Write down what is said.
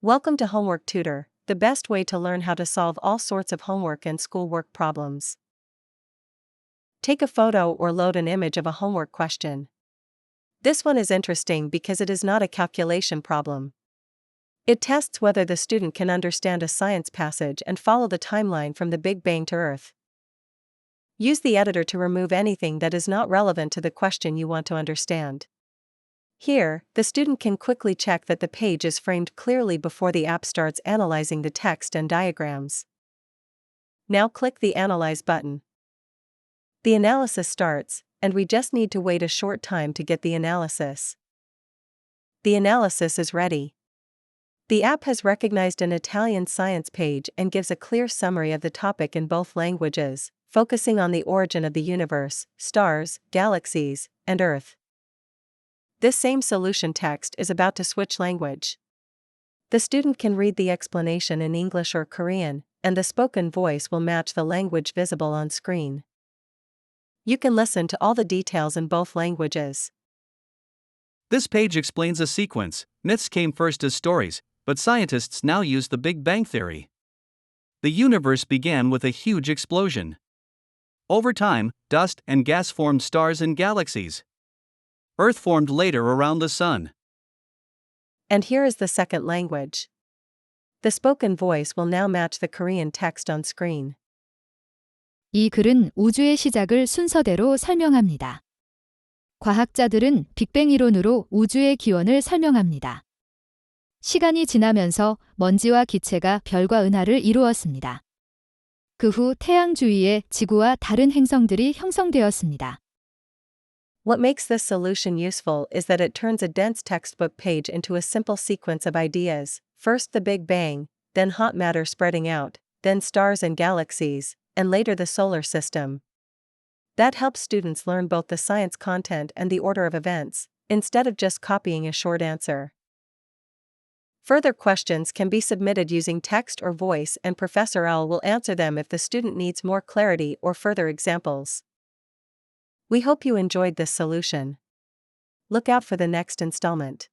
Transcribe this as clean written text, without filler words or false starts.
Welcome to Homework Tutor, the best way to learn how to solve all sorts of homework and schoolwork problems. Take a photo or load an image of a homework question. This one is interesting because it is not a calculation problem. It tests whether the student can understand a science passage and follow the timeline from the Big Bang to Earth. Use the editor to remove anything that is not relevant to the question you want to understand. Here, the student can quickly check that the page is framed clearly before the app starts analyzing the text and diagrams. Now click the Analyze button. The analysis starts, and we just need to wait a short time to get the analysis. The analysis is ready. The app has recognized an Italian science page and gives a clear summary of the topic in both languages, focusing on the origin of the universe, stars, galaxies, and Earth. This same solution text is about to switch language. The student can read the explanation in English or Korean, and the spoken voice will match the language visible on screen. You can listen to all the details in both languages. This page explains a sequence. Myths came first as stories, but scientists now use the Big Bang Theory. The universe began with a huge explosion. Over time, dust and gas formed stars and galaxies. Earth formed later around the sun. And here is the second language. The spoken voice will now match the Korean text on screen. 이 글은 우주의 시작을 순서대로 설명합니다. 과학자들은 빅뱅 이론으로 우주의 기원을 설명합니다. 시간이 지나면서 먼지와 기체가 별과 은하를 이루었습니다. 그 후 태양 주위에 지구와 다른 행성들이 형성되었습니다. What makes this solution useful is that it turns a dense textbook page into a simple sequence of ideas, first the Big Bang, then hot matter spreading out, then stars and galaxies, and later the solar system. That helps students learn both the science content and the order of events, instead of just copying a short answer. Further questions can be submitted using text or voice, and Professor L will answer them if the student needs more clarity or further examples. We hope you enjoyed this solution. Look out for the next installment.